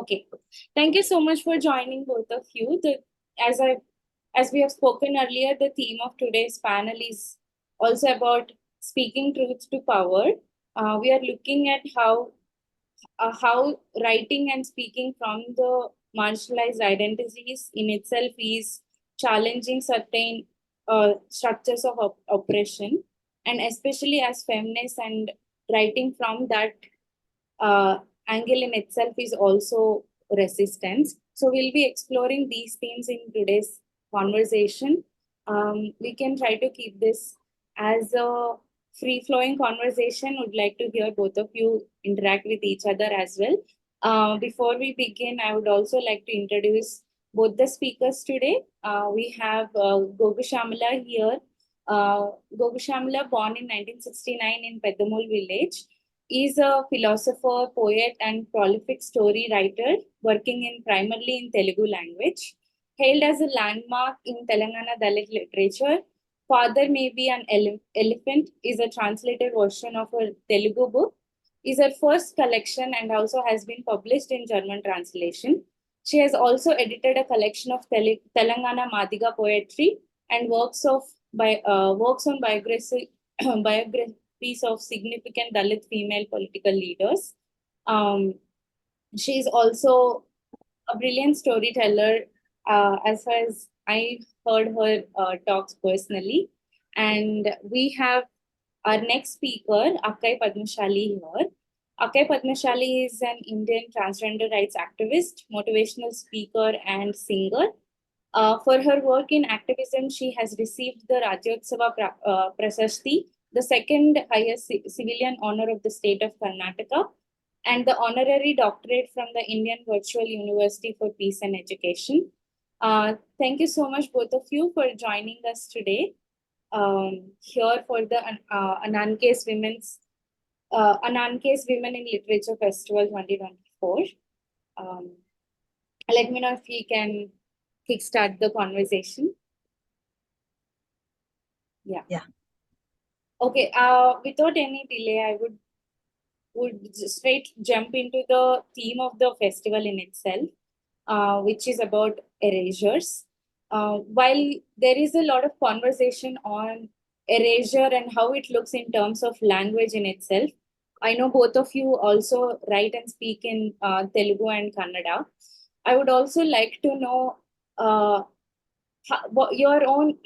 Okay. Thank you so much for joining both of you. As we have spoken earlier, the theme of today's panel is also about speaking truth to power. We are looking at how writing and speaking from the marginalized identities in itself is challenging certain structures of oppression, and especially as feminists and writing from that uh, angle in itself is also resistance. So we'll be exploring these themes in today's conversation. We can try to keep this as a free-flowing conversation. Would like to hear both of you interact with each other as well. Before we begin, I would also like to introduce both the speakers today. We have Gogu here. Gogu, born in 1969 in Pedamul village, is a philosopher, poet, and prolific story writer working in primarily in Telugu language. Hailed as a landmark in Telangana Dalit literature, Father May Be an Elephant is a translated version of a Telugu book, is her first collection and also has been published in German translation. She has also edited a collection of Telangana Madiga poetry and works on biographies of significant Dalit female political leaders. She is also a brilliant storyteller, as far as I heard her talks personally. And we have our next speaker, Akkai Padmashali here. Akkai Padmashali is an Indian transgender rights activist, motivational speaker, and singer. For her work in activism, she has received the Rajyotsava Prasasti, the second highest civilian honor of the state of Karnataka, and the honorary doctorate from the Indian Virtual University for Peace and Education. Thank you so much, both of you, for joining us today here for the Ananke's Women in Literature Festival 2024. Let me know if we can kickstart the conversation. Yeah. Okay. Without any delay, I would straight jump into the theme of the festival in itself, which is about erasures. While there is a lot of conversation on erasure and how it looks in terms of language in itself, I know both of you also write and speak in Telugu and Kannada. I would also like to know your own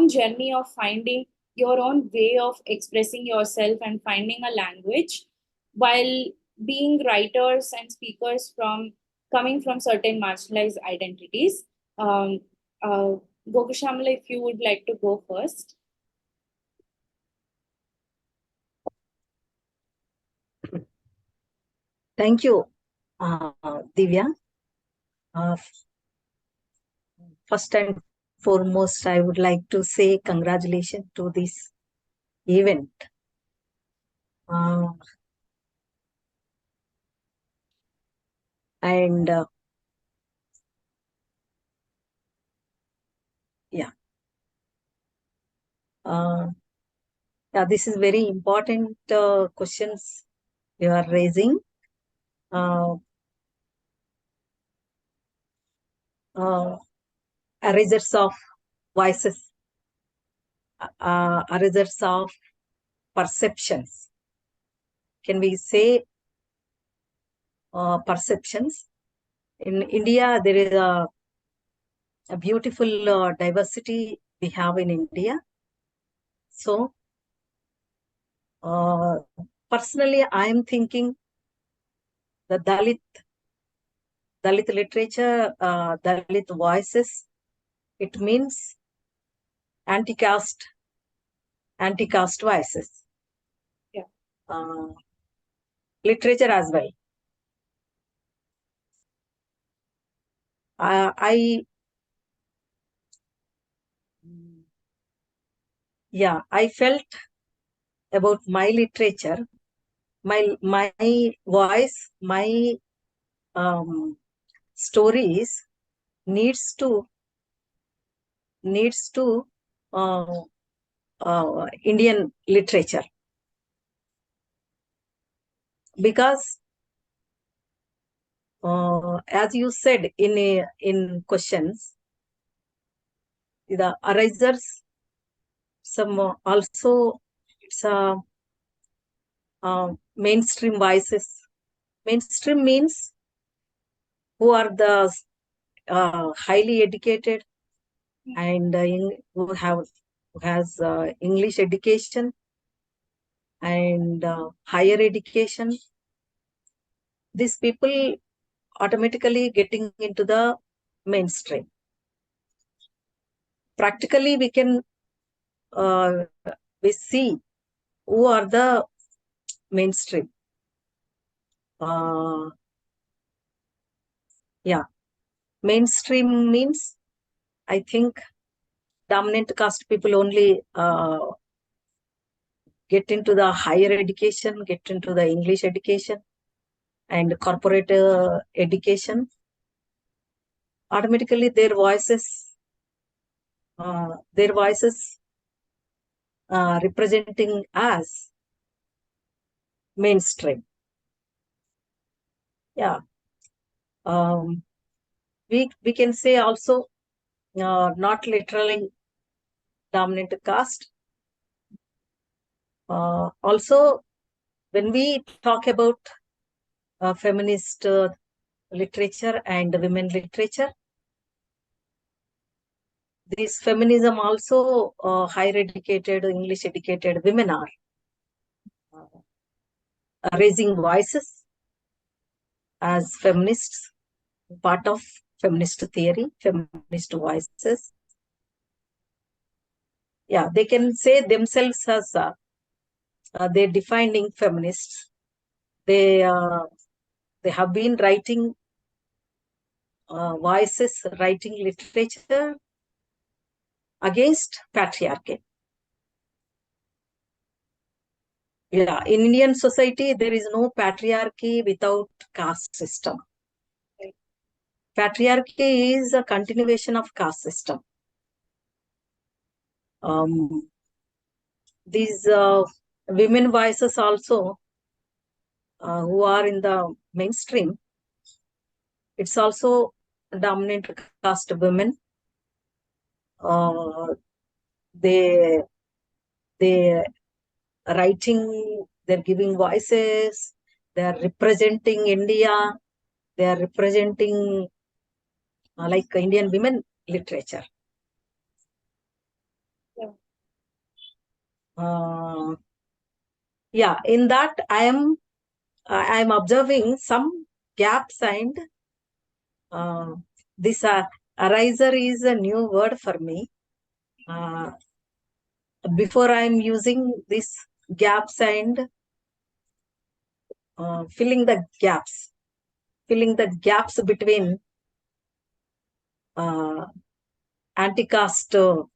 journey of finding your own way of expressing yourself and finding a language while being writers and speakers from coming from certain marginalized identities. Gogu, if you would like to go first. Thank you, Divya. First and foremost, I would like to say congratulations to this event. This is very important questions you are raising. Erasures of voices, erasures of perceptions. Can we say perceptions? In India, there is a beautiful diversity we have in India. So, personally, I am thinking the Dalit literature, Dalit voices, it means anti-caste voices. Yeah. Literature as well. I felt about my literature, my voice, my stories needs to Indian literature, because as you said in questions, the arisers, some also it's mainstream voices. Mainstream means who are the highly educated and who has English education and higher education. These people automatically getting into the mainstream. Practically, we see who are the mainstream. Yeah, mainstream means, I think, dominant caste people only get into the higher education, get into the English education and corporate education. Automatically, their voices representing as mainstream. Yeah. We can say also not literally dominant caste. Also, when we talk about feminist literature and women literature, this feminism also higher educated, English educated women are raising voices as feminists, part of feminist theory, feminist voices. Yeah, they can say themselves as they're defining feminists. They have been writing voices, writing literature against patriarchy. Yeah, in Indian society, there is no patriarchy without caste system. Patriarchy is a continuation of caste system. These women voices also who are in the mainstream, it's also dominant caste women. They writing, they're giving voices, they're representing India, they're representing like Indian women literature. Yeah, in that I am observing some gaps, and this ariser is a new word for me. Before I am using this gaps and filling the gaps between anti-caste, fill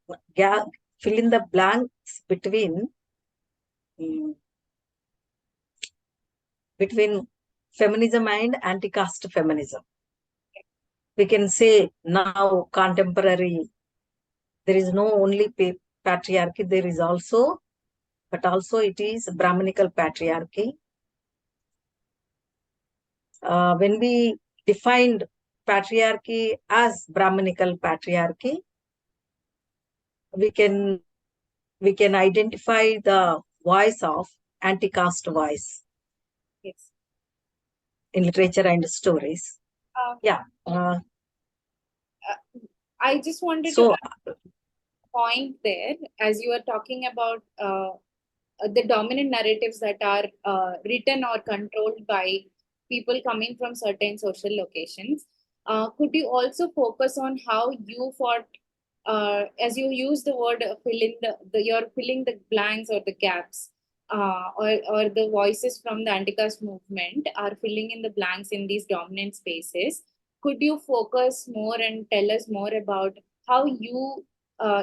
in the blanks between feminism and anti-caste feminism. We can say now contemporary, there is no only patriarchy, there is also, but also it is Brahminical patriarchy. When we defined patriarchy as Brahminical patriarchy, we can identify the voice of anti-caste voice. Yes. In literature and stories. Yeah. I just wanted to add a point there, as you were talking about the dominant narratives that are written or controlled by people coming from certain social locations. Could you also focus on how you fought, as you use the word you're filling the blanks or the gaps, or the voices from the anti-caste movement are filling in the blanks in these dominant spaces. Could you focus more and tell us more about how you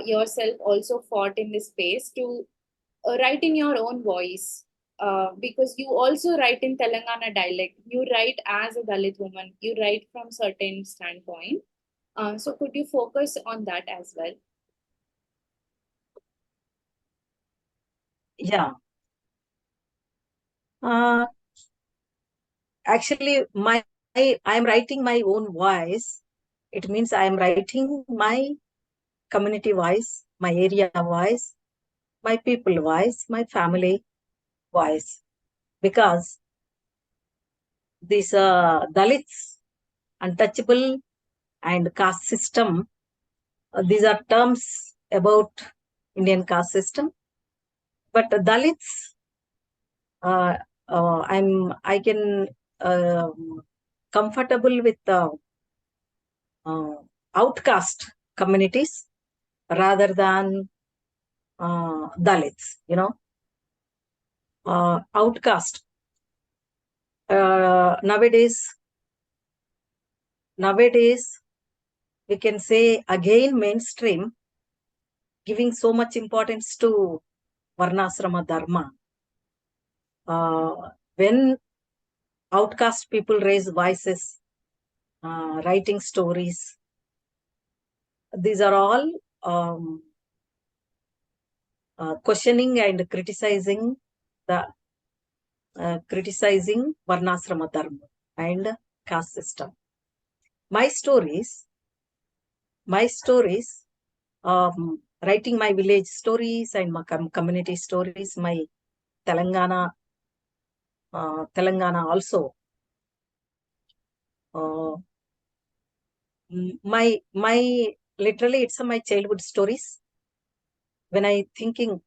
yourself also fought in this space to write in your own voice? Because you also write in Telangana dialect. You write as a Dalit woman. You write from certain standpoint. So could you focus on that as well? Yeah. Actually, my am writing my own voice, it means I am writing my community voice, my area voice, my people voice, my family voice. Because these Dalits, untouchable, and caste system, these are terms about Indian caste system. But Dalits, I can comfortable with outcast communities rather than Dalits, outcast. Nowadays, we can say again mainstream, giving so much importance to Varnasrama Dharma. When outcast people raise voices, writing stories, these are all questioning and criticizing Varnasrama Dharma and caste system. My stories, writing my village stories and my community stories, my Telangana also. My literally it's my childhood stories. When I thinking,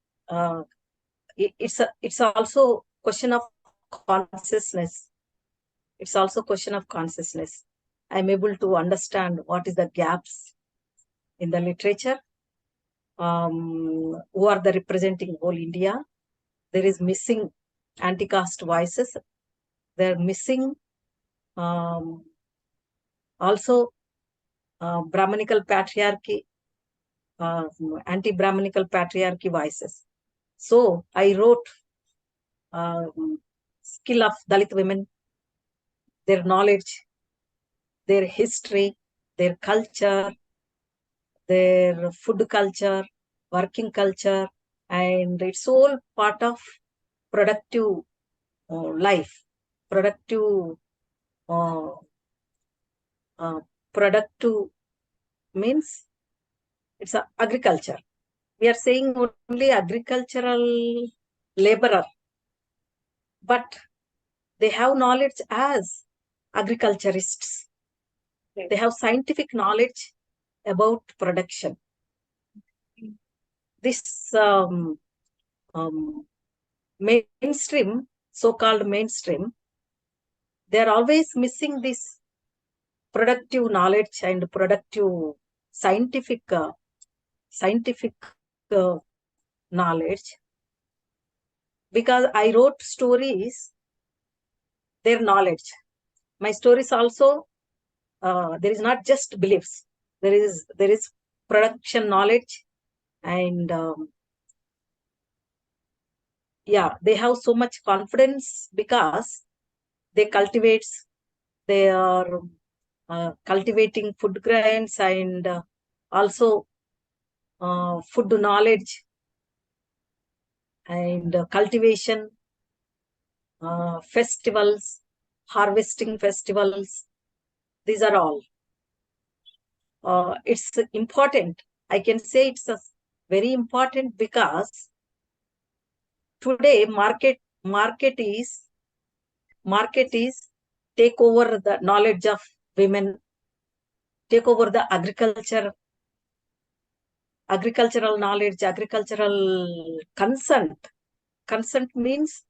it's also question of consciousness. It's also question of consciousness. I'm able to understand what is the gaps in the literature. Who are the representing whole India? There is missing anti-caste voices. They're missing also Brahmanical patriarchy, anti-Brahmanical patriarchy voices. So I wrote skill of Dalit women, their knowledge, their history, their culture, their food culture, working culture, and it's all part of productive life, productive means it's agriculture. We are saying only agricultural laborer, but they have knowledge as agriculturists. They have scientific knowledge about production. This mainstream, so-called mainstream, they are always missing this productive knowledge and productive scientific knowledge. Because I wrote stories, their knowledge. My stories also, there is not just beliefs. There is production knowledge, and they have so much confidence because they are cultivating food grains and also food knowledge and cultivation, festivals, harvesting festivals. These are all. It's important. I can say it's very important because today market is take over the knowledge of women, take over the agricultural knowledge, agricultural consent. Consent means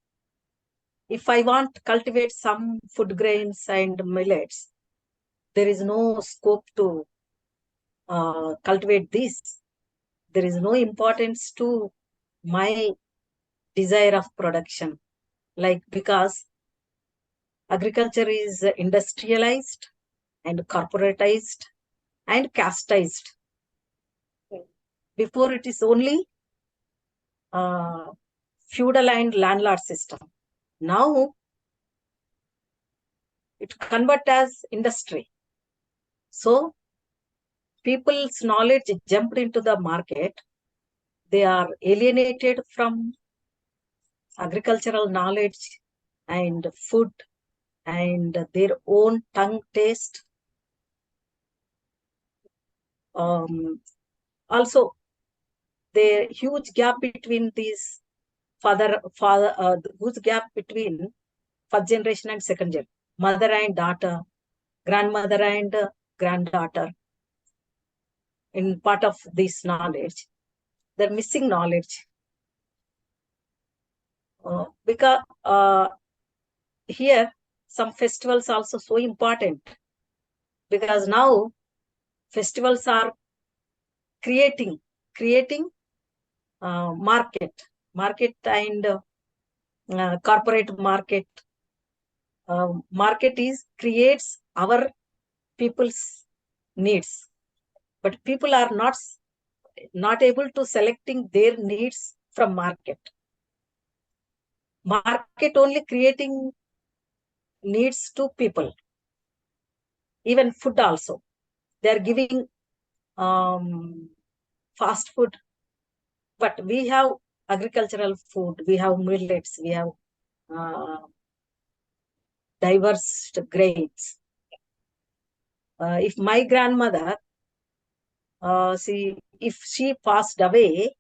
if I want to cultivate some food grains and millets, there is no scope to cultivate this. There is no importance to my desire of production. Like, because agriculture is industrialized and corporatized and casteized. Before it is only feudal and landlord system. Now it convert as industry. So people's knowledge jumped into the market. They are alienated from agricultural knowledge and food and their own tongue taste. Also, the huge gap between these huge gap between first generation and second generation, mother and daughter, grandmother and granddaughter. In part of this knowledge, they're missing knowledge. Because here, some festivals also so important, because now festivals are creating market and corporate market. Market creates our people's needs, but people are not able to selecting their needs from market. Market only creating needs to people. Even food also, they are giving fast food, but we have agricultural food, we have millets, we have diverse grains. If my grandmother, if she passed away,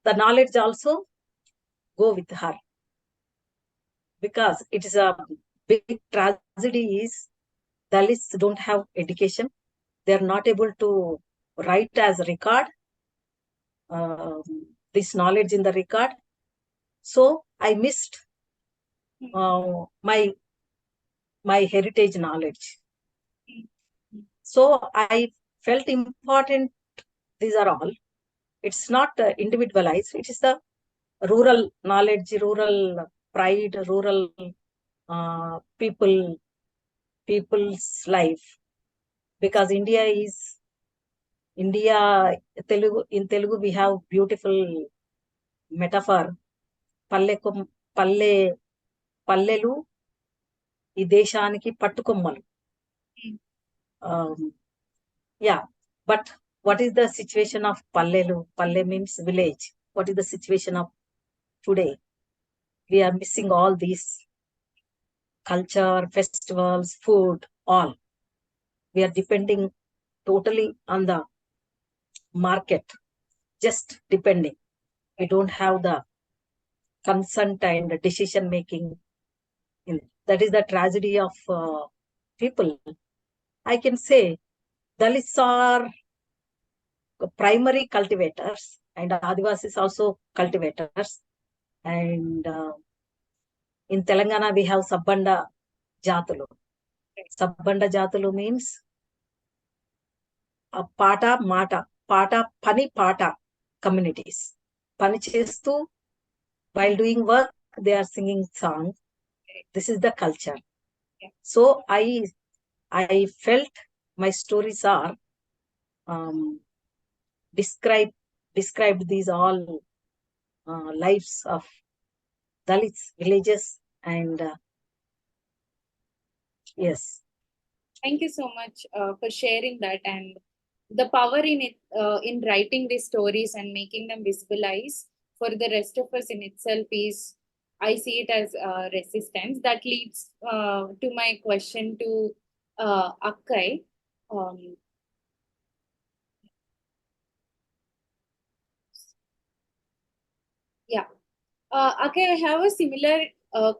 the knowledge also go with her, because it is a big tragedy is Dalits don't have education. They are not able to write as a record this knowledge in the record. So I missed my heritage knowledge. So I felt important. These are all. It's not individualized. It is the rural knowledge, rural pride, rural people's life. Because in Telugu we have beautiful metaphor. పల్లెలు ఈ దేశానికి పట్టుకొమ్మలు. Yeah, but what is the situation of Pallelu? Palle means village. What is the situation of today? We are missing all these culture, festivals, food, all. We are depending totally on the market, just depending. We don't have the consent and decision making. That is the tragedy of people. I can say Dalits are primary cultivators and Adivasis also cultivators. And in Telangana we have Sabbanda Jatulu. Sabbanda Jatulu means Pata Mata, Pata Pani Pata communities. Pani chestu, while doing work, they are singing songs. This is the culture. So I felt my stories are described these all lives of Dalits villages and yes. Thank you so much for sharing that, and the power in it in writing these stories and making them visualize for the rest of us in itself is, I see it as resistance. That leads to my question to Akkai. Yeah. Akkai, I have a similar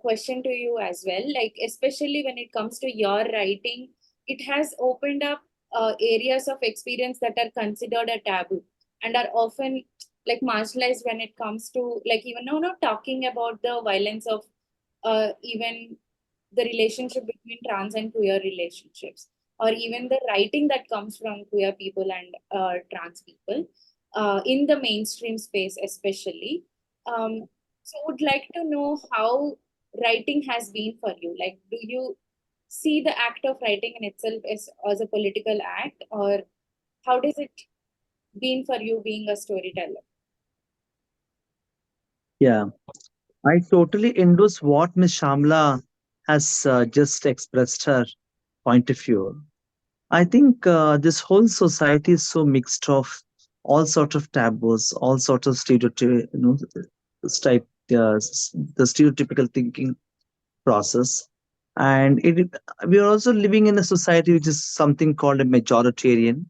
question to you as well. Like, especially when it comes to your writing, it has opened up areas of experience that are considered a taboo and are often like marginalized when it comes to, like, even now not talking about the violence of even the relationship between trans and queer relationships, or even the writing that comes from queer people and trans people in the mainstream space especially. So would like to know how writing has been for you. Like, do you see the act of writing in itself as a political act, or how does it been for you being a storyteller? Yeah, I totally endorse what Ms. Shamla has just expressed her point of view. I think this whole society is so mixed of all sorts of taboos, all sorts of the stereotypical thinking process. And we are also living in a society which is something called a majoritarian,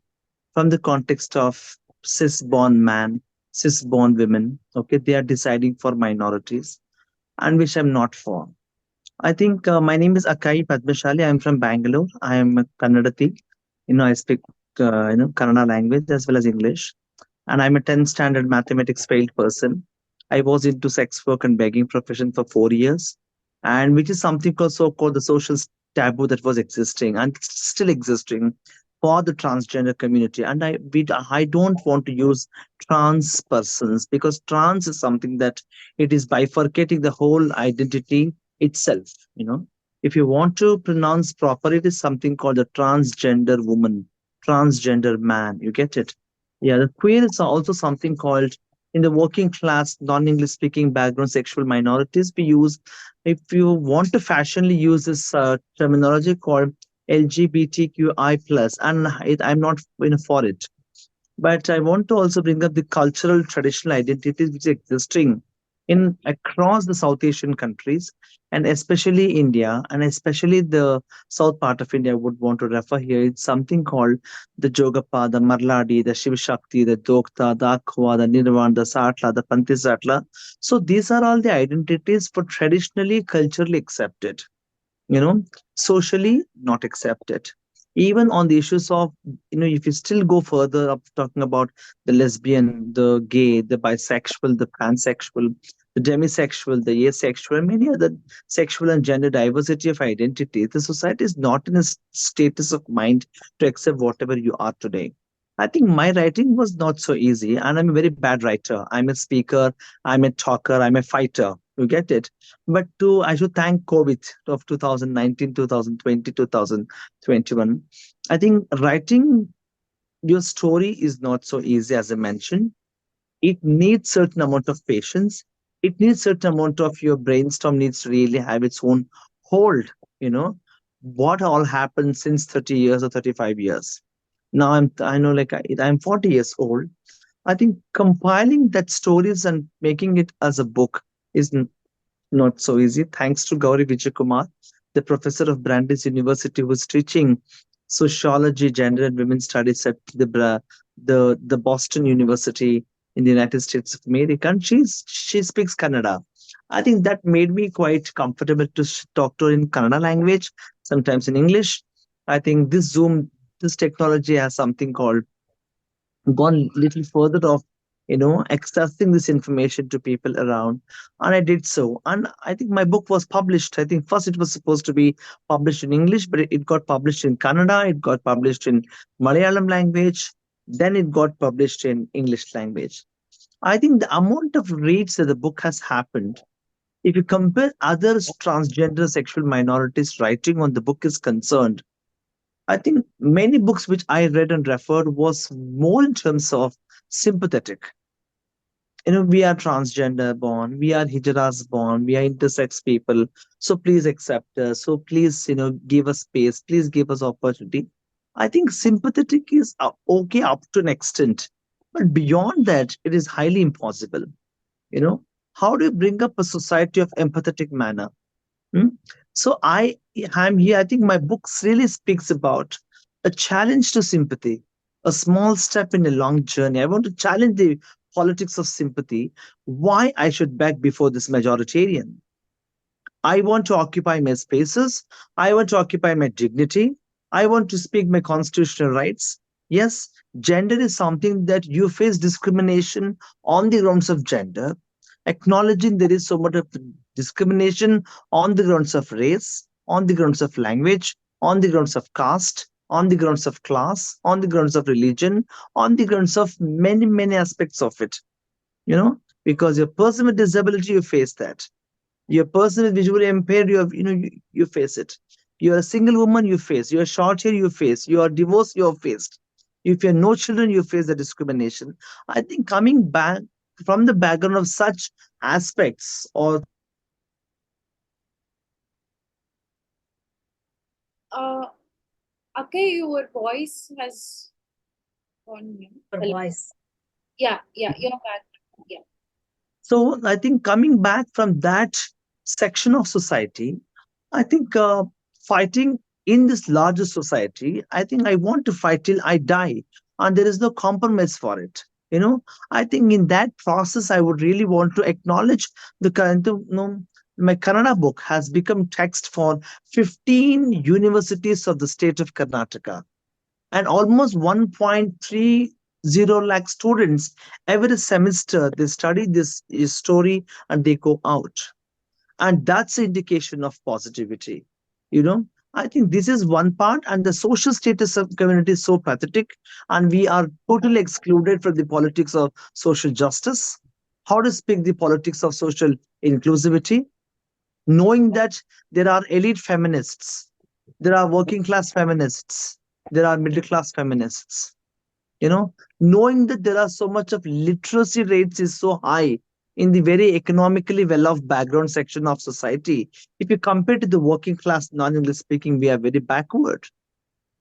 from the context of cis-born man, cis-born women. Okay, they are deciding for minorities, and which I'm not for. I think my name is Akkai Padmashali. I'm from Bangalore. I am a Kannadati. I speak Kannada language as well as English, and I'm a 10th standard mathematics failed person. I was into sex work and begging profession for 4 years, and which is something called so-called the social taboo that was existing and still existing for the transgender community. And I don't want to use trans persons, because trans is something that it is bifurcating the whole identity itself. If you want to pronounce proper, it is something called a transgender woman, transgender man. You get it? Yeah, the queer is also something called, in the working class, non-English speaking background sexual minorities. We use, if you want to fashionably use this terminology called LGBTQI plus, and I'm not for it. But I want to also bring up the cultural traditional identities which are existing in across the South Asian countries, and especially India, and especially the south part of India. I would want to refer here. It's something called the Jogapa, the Marladi, the Shiv Shakti, the Dokta, the Akwa, the Nirvan, the Satla, the Pantisatla. So these are all the identities for traditionally culturally accepted, you know socially not accepted. Even on the issues of, if you still go further up, talking about the lesbian, the gay, the bisexual, the pansexual, the demisexual, the asexual, and many other sexual and gender diversity of identity, the society is not in a status of mind to accept whatever you are today. I think my writing was not so easy, and I'm a very bad writer. I'm a speaker, I'm a talker, I'm a fighter. You get it? But I should thank COVID of 2019, 2020, 2021. I think writing your story is not so easy, as I mentioned. It needs certain amount of patience. It needs certain amount of your brainstorm needs to really have its own hold. You know what all happened since 30 years or 35 years. Now I know, like I'm 40 years old. I think compiling that stories and making it as a book is not so easy. Thanks to Gauri Vijayakumar, the professor of Brandeis University, who's teaching sociology, gender and women's studies at the Boston University in the United States of America. And she speaks Kannada. I think that made me quite comfortable to talk to her in Kannada language, sometimes in English. I think this technology has something called gone little further of accessing this information to people around, and I did so. And I think my book was published. I think first it was supposed to be published in English, but it got published in Kannada, it got published in Malayalam language, then it got published in English language. I think the amount of reads that the book has happened, if you compare other transgender sexual minorities writing on the book is concerned, I think many books which I read and referred was more in terms of sympathetic. We are transgender born, we are hijaras born, we are intersex people. So please accept us. So please, give us space. Please give us opportunity. I think sympathetic is okay up to an extent, but beyond that, it is highly impossible. You know, how do you bring up a society of empathetic manner? Hmm? So I'm here. I think my books really speaks about a challenge to sympathy, a small step in a long journey. I want to challenge the politics of sympathy. Why I should beg before this majoritarian? I want to occupy my spaces. I want to occupy my dignity. I want to speak my constitutional rights. Yes, gender is something that you face discrimination on the grounds of gender, acknowledging there is so much of discrimination on the grounds of race, on the grounds of language, on the grounds of caste, on the grounds of class, on the grounds of religion, on the grounds of many, many aspects of it. Because you're a person with disability, you face that. You're a person with visually impaired, you face it. You're a single woman, you face. You're short hair, you face. You are divorced, you're faced. If you have no children, you face the discrimination. I think coming back from the background of such aspects, or Okay, your voice has gone mute. Her Hello. voice. Yeah, you're back. Yeah. so I think coming back from that section of society, I think fighting in this larger society. I think I want to fight till I die, and there is no compromise for it. You know, I think in that process, I would really want to acknowledge the current. My Kannada book has become text for 15 universities of the state of Karnataka, and almost 1.30 lakh students every semester they study this story and they go out, and that's the indication of positivity. you know I think this is one part, and the social status of community is so pathetic, and we are totally excluded from the politics of social justice. How to speak the politics of social inclusivity, knowing that there are elite feminists, there are working class feminists, there are middle class feminists, knowing that there are so much of literacy rates is so high in the very economically well-off background section of society. If you compare to the working class non-English speaking, we are very backward.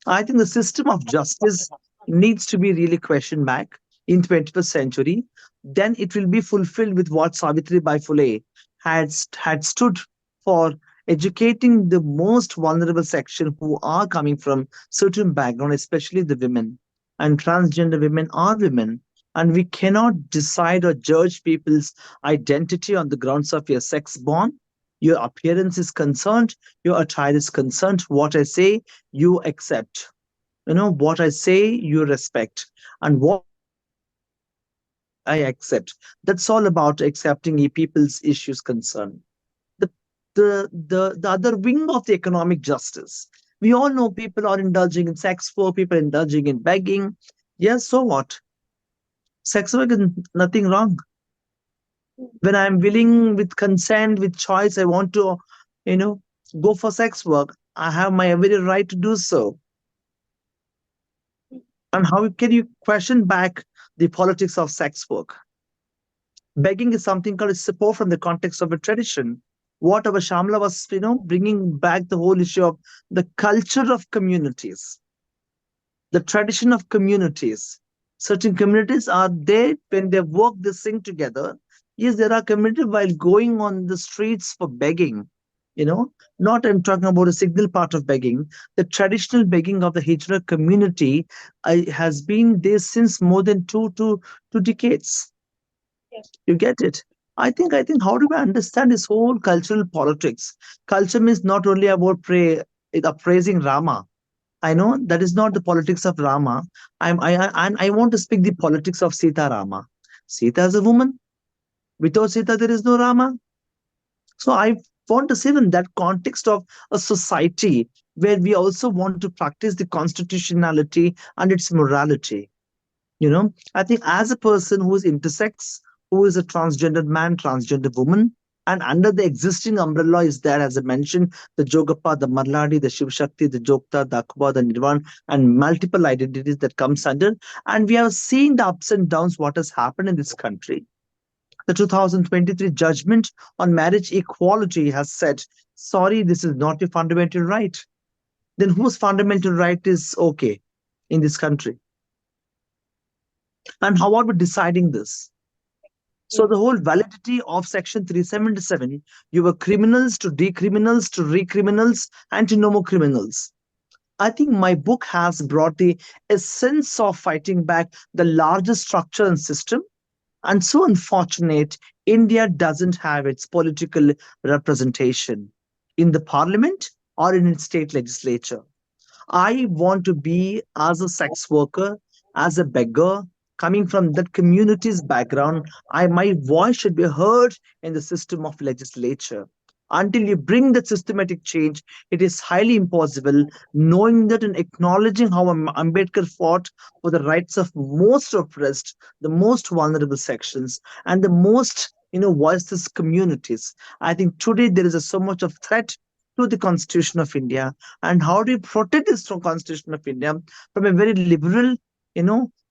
I think the system of justice needs to be really questioned back in 21st century. Then it will be fulfilled with what Savitri Bai Phule had stood for, educating the most vulnerable section who are coming from certain background, especially the women. And transgender women are women. And we cannot decide or judge people's identity on the grounds of your sex born. Your appearance is concerned, your attire is concerned. What I say, you accept. What I say, you respect. And what I accept. That's all about accepting people's issues concern. The, the other wing of the economic justice. We all know people are indulging in sex work, people indulging in begging. Yes, so what? Sex work is nothing wrong. When I'm willing, with consent, with choice, I want to, you know, go for sex work. I have my every right to do so. And how can you question back the politics of sex work? Begging is something called support from the context of a tradition. What our Shamla was, bringing back the whole issue of the culture of communities, the tradition of communities. Certain communities are there when they work, they sing together. Yes, there are communities while going on the streets for begging. Not I'm talking about a signal part of begging. The traditional begging of the Hijra community has been there since more than two decades. Yes. You get it? I think how do we understand this whole cultural politics? Culture means not only about praising Rama. I know that is not the politics of Rama. I want to speak the politics of Sita Rama. Sita is a woman. Without Sita, there is no Rama. So I want to say in that context of a society where we also want to practice the constitutionality and its morality. I think as a person who is intersex, who is a transgender man, transgender woman, and under the existing umbrella is there, as I mentioned, the Jogappa, the Marladi, the Shiv Shakti, the Jokta, the Akba, the Nirvan, and multiple identities that comes under. And we have seen the ups and downs, what has happened in this country. The 2023 judgment on marriage equality has said, sorry, this is not your fundamental right. Then whose fundamental right is okay in this country? And how are we deciding this? So the whole validity of Section 377, you were criminals to decriminals to recriminals and to no more criminals. I think my book has brought the essence of fighting back the largest structure and system. And so unfortunate, India doesn't have its political representation in the parliament or in its state legislature. I want to be as a sex worker, as a beggar, coming from that community's background. My voice should be heard in the system of legislature. Until you bring that systematic change, it is highly impossible, knowing that and acknowledging how Ambedkar fought for the rights of most oppressed, the most vulnerable sections, and the most voiceless communities. I think today there is so much of threat to the Constitution of India. And how do you protect this from Constitution of India from a very liberal,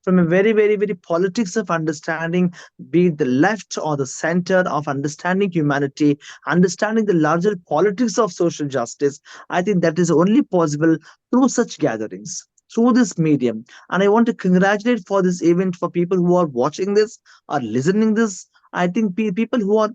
from a very, very, very politics of understanding, be it the left or the center of understanding humanity, understanding the larger politics of social justice. I think that is only possible through such gatherings, through this medium. And I want to congratulate for this event for people who are watching this or listening this. I think people who are,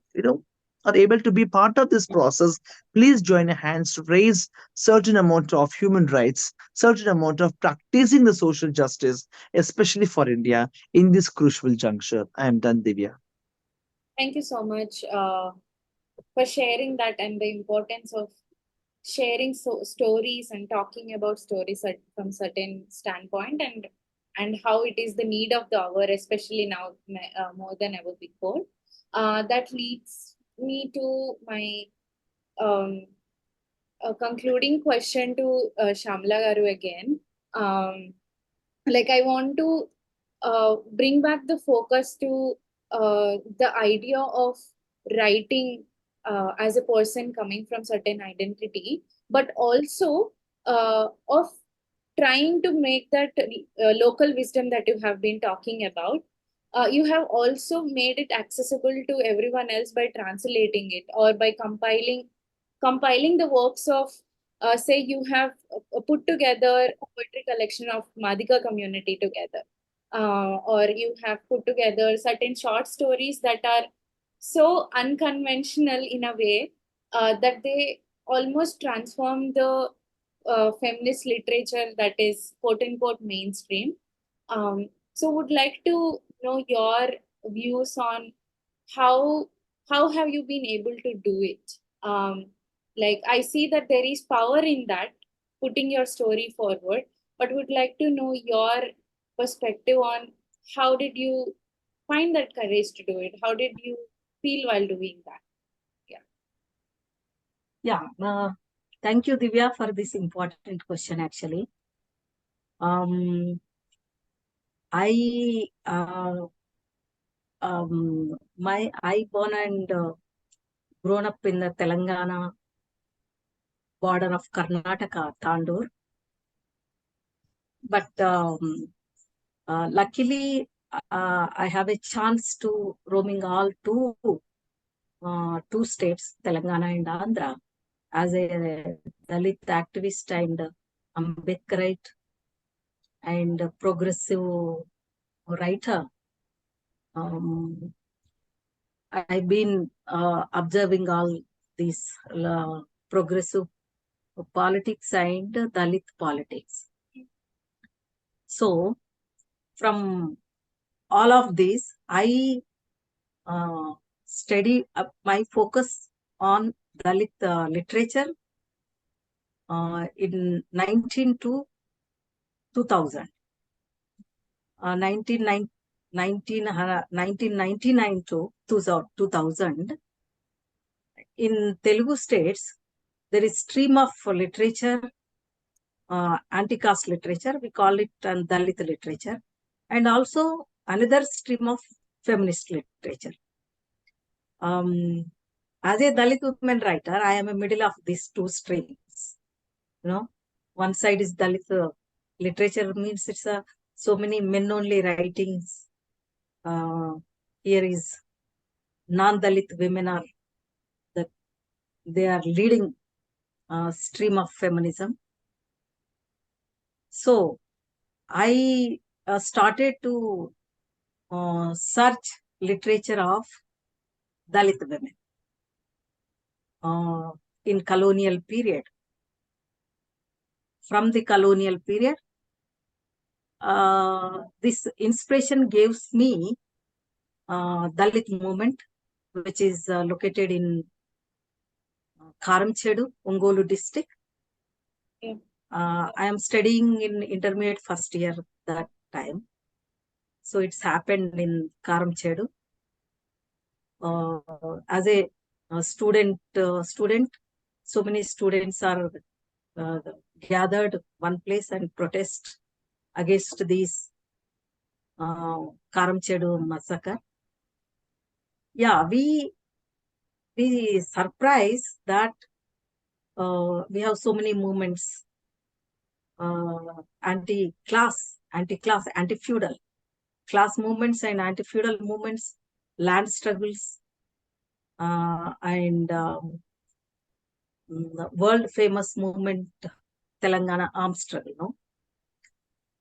are able to be part of this process, please join your hands to raise certain amount of human rights, certain amount of practicing the social justice, especially for India in this crucial juncture. I am done, Divya. Thank you so much for sharing that and the importance of sharing stories and talking about stories from certain standpoint, and how it is the need of the hour, especially now more than ever before. That leads me to my um, concluding question to Shamla Garu again. Like I want to bring back the focus to the idea of writing as a person coming from certain identity, but also of trying to make that local wisdom that you have been talking about. You have also made it accessible to everyone else by translating it, or by compiling the works of, say you have put together a poetry collection of Madhika community together, or you have put together certain short stories that are so unconventional in a way that they almost transform the feminist literature that is quote unquote mainstream. So would like to know your views on how have you been able to do it? Like I see that there is power in that, putting your story forward, but would like to know your perspective on how did you find that courage to do it? How did you feel while doing that? Yeah. Thank you, Divya, for this important question. Actually, I born and grown up in the Telangana border of Karnataka, Tandur. But luckily, I have a chance to roaming all two states, Telangana and Andhra, as a Dalit activist and Ambedkarite and progressive writer. I've been observing all these progressive politics and Dalit politics. So, from all of this, I study my focus on Dalit literature in 19 to 2000. 1999 to 2000. In Telugu states, there is stream of literature, anti-caste literature, we call it Dalit literature, and also another stream of feminist literature. As a Dalit woman writer, I am a middle of these two streams. One side is Dalit literature, means it's so many men-only writings. Here is non-Dalit women are they are leading stream of feminism. So I started to search literature of Dalit women in colonial period. From the colonial period, this inspiration gives me Dalit movement, which is located in Karamchedu, Ongolu district. Yeah. I am studying in intermediate first year that time. So it's happened in Karamchedu. As a student, so many students are gathered one place and protest against this Karamchedu massacre. Yeah, we surprised that we have so many movements, anti-class, anti-feudal, class movements and anti-feudal movements, land struggles, and world famous movement, Telangana arms struggle.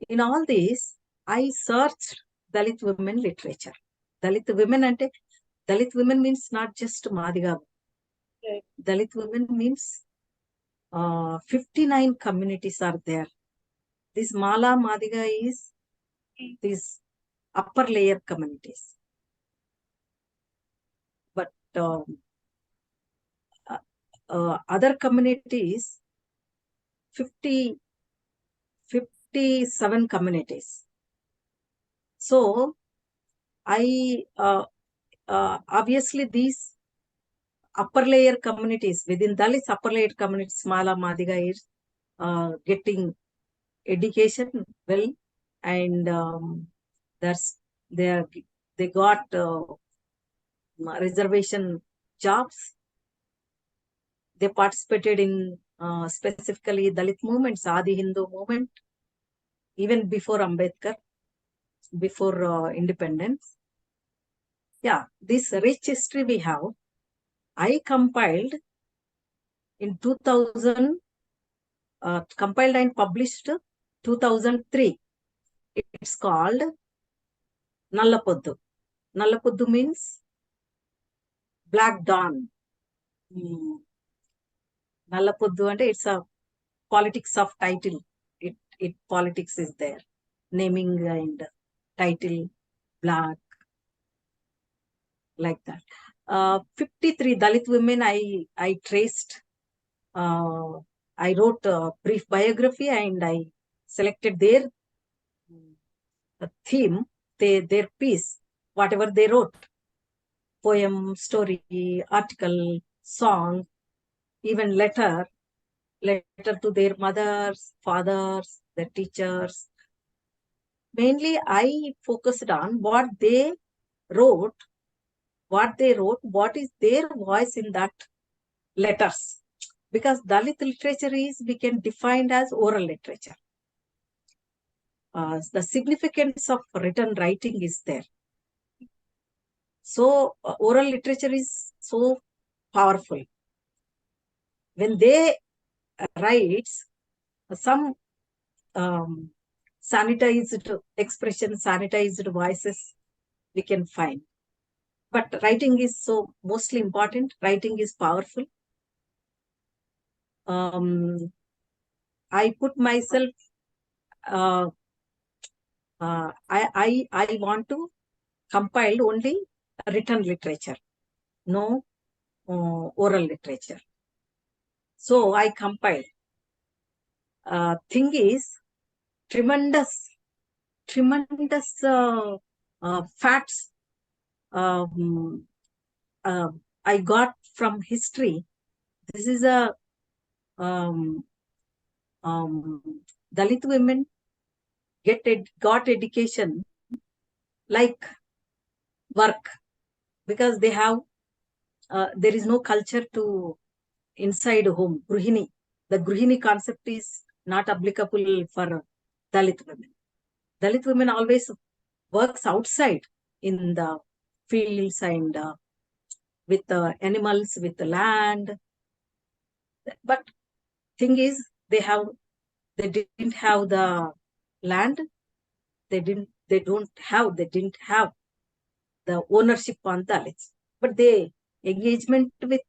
In all these, I searched Dalit women literature. Dalit women means not just Madiga Right. Dalit women means 59 communities are there. This Mala Madiga is these upper layer communities. But other communities, 57 communities. So I obviously these upper layer communities within Dalits, upper layer communities, Mala Madiga is getting education well, and they got reservation jobs. They participated in specifically Dalit movements, Adi Hindu movement, even before Ambedkar, before independence. Yeah, this rich history we have. I compiled in 2000, compiled and published 2003. It's called Nallapoddu. Nallapoddu means Black Dawn. Nallapoddu ante it's a politics of title. It politics is there. Naming and title, black, like that. 53 Dalit women I traced. I wrote a brief biography and I selected their theme, their piece, whatever they wrote. Poem, story, article, song, even letter to their mothers, fathers, their teachers. Mainly I focused on what they wrote, what is their voice in that letters. Because Dalit literature is became defined as oral literature. The significance of written writing is there. So oral literature is so powerful. When they write some sanitized expression, sanitized voices, we can find. But writing is so mostly important. Writing is powerful. I put myself. I want to compile only written literature, no oral literature. So I compiled. Thing is, tremendous facts I got from history. This is a Dalit women got education like work, because they have there is no culture to inside home. Gruhini, the Gruhini concept is not applicable for Dalit women. Dalit women always works outside in the fields and with the animals, with the land. But thing is, they didn't have the land. They didn't have the ownership on Dalits. But they engagement with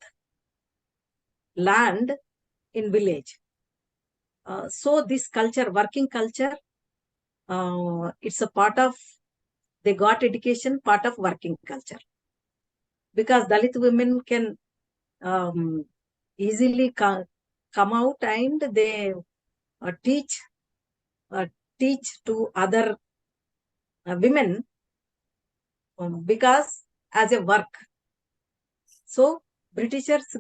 land in village. So this culture, working culture, it's a part of, they got education, part of working culture. Because Dalit women can easily come out and they teach to other women because as a work. So Britishers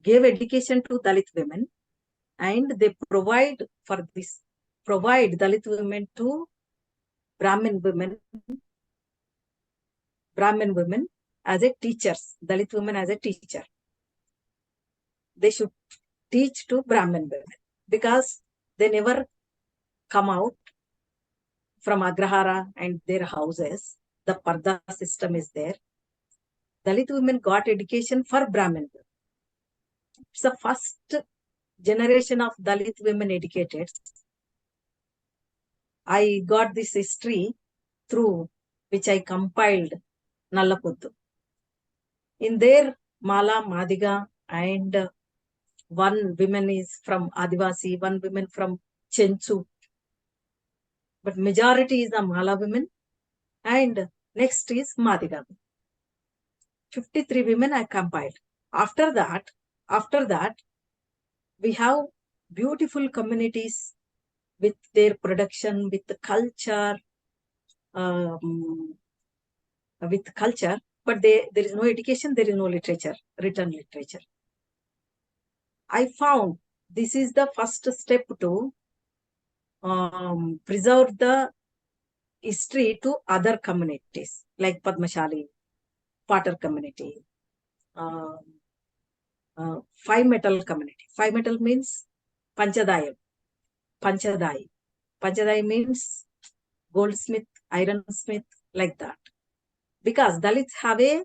gave education to Dalit women, and they provide Dalit women to Brahmin women as a teachers, Dalit women as a teacher. They should teach to Brahmin women because they never come out from Agrahara and their houses. The Parda system is there. Dalit women got education for Brahmin women. It's the first generation of Dalit women educated. I got this history through which I compiled Nallapoddu. In their Mala, Madiga, and one woman is from Adivasi, one woman from Chenchu. But majority is the Mala women, and next is Madiga. 53 women I compiled. After that, we have beautiful communities with their production, with the culture, but there is no education, there is no literature, written literature. I found this is the first step to preserve the history to other communities like Padmashali, Potter community, Five Metal community. Five Metal means Panchadayam. Panchadai means goldsmith, ironsmith, like that. Because Dalits have a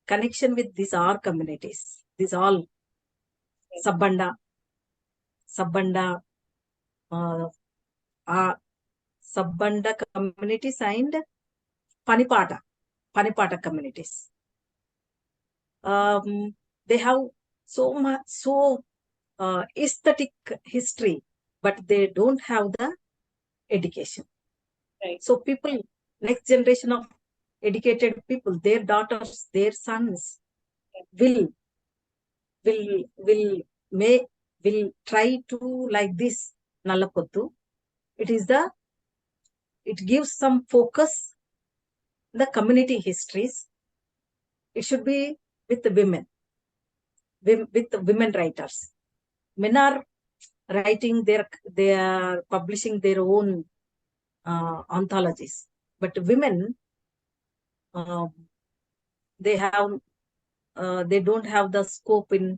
connection with these all communities. These all Sabbanda, Sabbanda communities and Panipata communities. They have so much, aesthetic history, but they don't have the education. Right. So people, next generation of educated people, their daughters, their sons will try to like this Nallapottu. It gives some focus the community histories. It should be with the women, with the women writers. Men are writing they are publishing their own anthologies, but women they don't have the scope in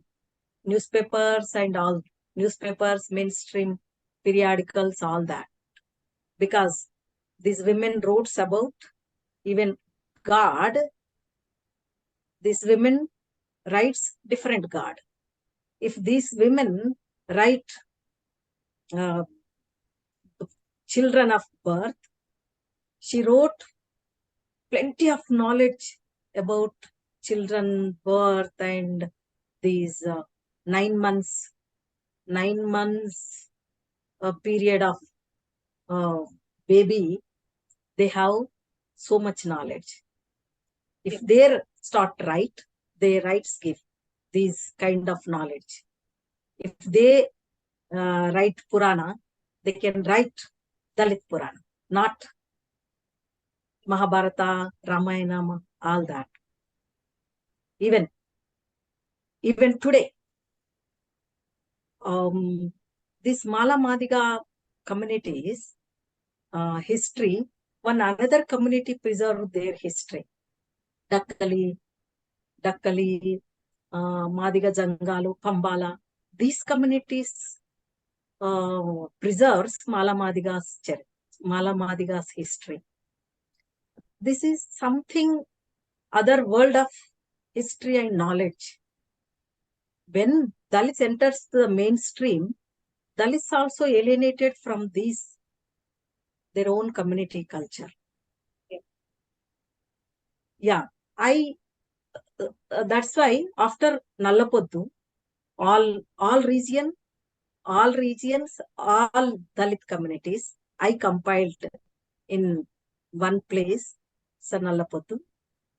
newspapers and all newspapers, mainstream periodicals, all that, because these women wrote about even God. These women writes different God. If these women write children of birth, she wrote plenty of knowledge about children birth and these 9 months period of baby. They have so much knowledge. If they start right, their rights give these kind of knowledge. If they write Purana, they can write Dalit Purana, not Mahabharata, Ramayana, all that. Even today, this Mala Madiga communities history, one another community preserve their history. Dakkali, Madiga Jangalu, Pambala. These communities preserves Mala Madiga's history. This is something other world of history and knowledge. When Dalits enters the mainstream, Dalits also alienated from their own community culture. Yeah, that's why after Nallapottu, all regions, all Dalit communities, I compiled in one place, Nallapottu.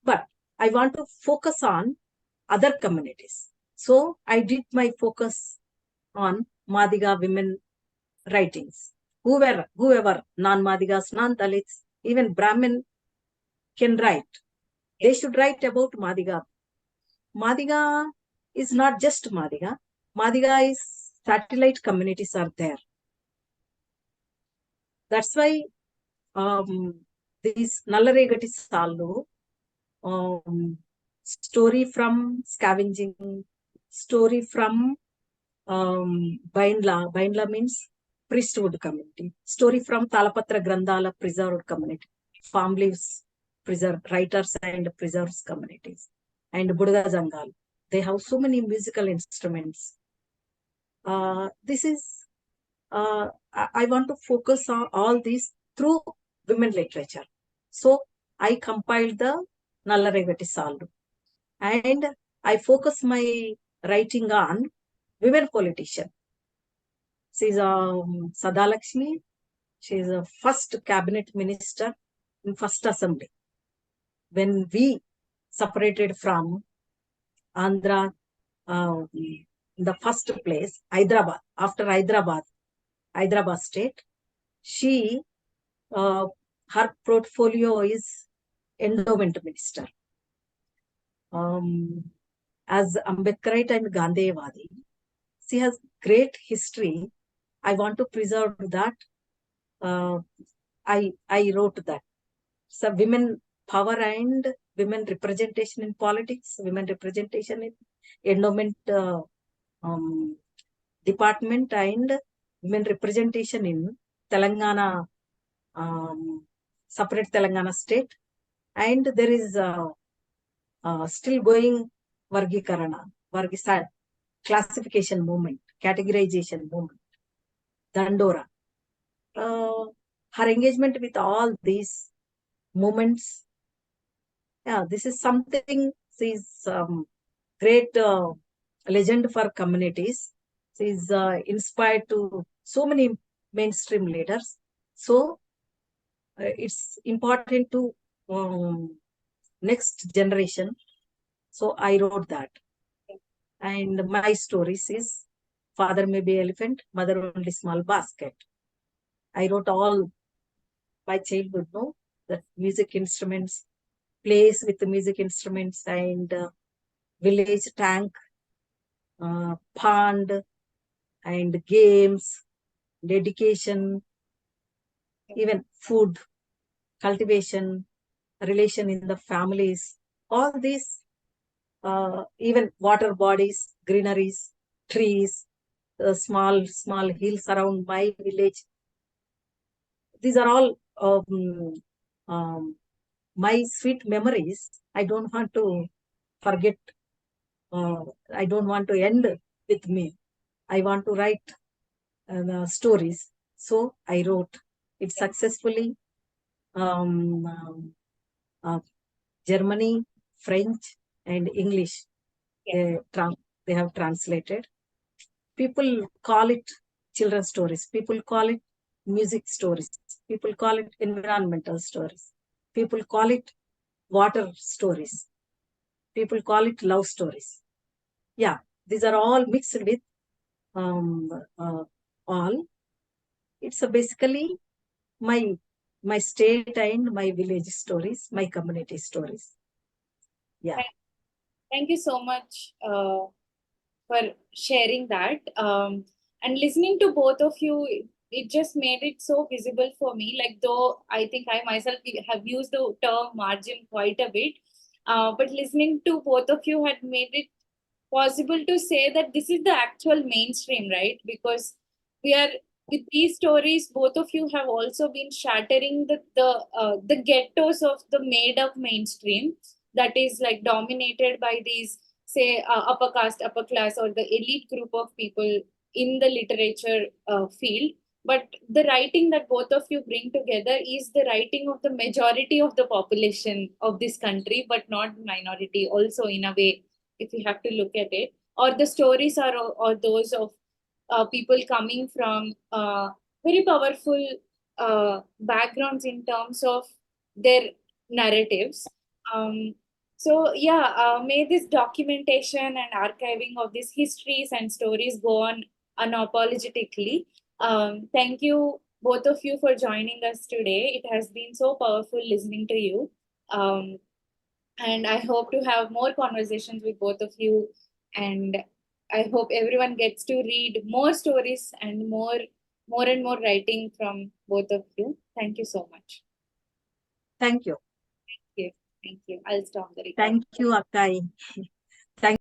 But I want to focus on other communities. So I did my focus on Madiga women writings. Whoever non-Madigas, non-Dalits, even Brahmin can write. They should write about Madiga. Madiga is not just Madiga. Madiga is satellite communities are there. That's why this Nallaregati Sallu, story from scavenging, story from Bainla means priesthood community, story from Talapatra Grandhala preserved community, farm leaves preserved, writers and preserves communities, and Budaga Jangal. They have so many musical instruments. This is, I want to focus on all these through women literature. So I compiled the Nallaregati Sallu. And I focus my writing on women politician. She's Sadalakshmi. She is a first cabinet minister in first assembly. When we separated from Andhra, in the first place, Hyderabad, after Hyderabad state, she, her portfolio is endowment minister. As Ambedkarite and Gandhiyavadi, she has great history. I want to preserve that. I wrote that. So women power and women representation in politics, women representation in endowment department, and women representation in Telangana, separate Telangana state. And there is still going Vargikarana, classification movement, categorization movement, Dandora. Her engagement with all these movements, yeah, this is something. She's great legend for communities. She's inspired to so many mainstream leaders. So it's important to next generation. So I wrote that. And my stories is father may be elephant, mother only small basket. I wrote all my childhood, no, that music instruments, plays with the music instruments, and village tank, pond, and games, dedication, even food, cultivation, relation in the families, all these, even water bodies, greeneries, trees, small hills around my village. These are all my sweet memories. I don't want to forget. I don't want to end with me. I want to write stories. So I wrote it successfully. Germany, French, and English. They have translated. People call it children's stories. People call it music stories. People call it environmental stories. People call it water stories. People call it love stories. Yeah, these are all mixed with all. It's basically my state and my village stories, my community stories. Yeah. Thank you so much for sharing that. And listening to both of you, it just made it so visible for me. Like, though I think I myself have used the term margin quite a bit, but listening to both of you had made it possible to say that this is the actual mainstream, right? Because we are with these stories, both of you have also been shattering the ghettos of the made up mainstream that is like dominated by these, say, upper caste, upper class, or the elite group of people in the literature field. But the writing that both of you bring together is the writing of the majority of the population of this country, but not minority, also in a way, if you have to look at it. Or the stories are or those of people coming from very powerful backgrounds in terms of their narratives. So yeah, may this documentation and archiving of these histories and stories go on unapologetically. Thank you, both of you, for joining us today. It has been so powerful listening to you. And I hope to have more conversations with both of you. And I hope everyone gets to read more stories and more and more writing from both of you. Thank you so much. Thank you. Thank you. Thank you. I'll stop the recording. Thank you, Akkai. Thank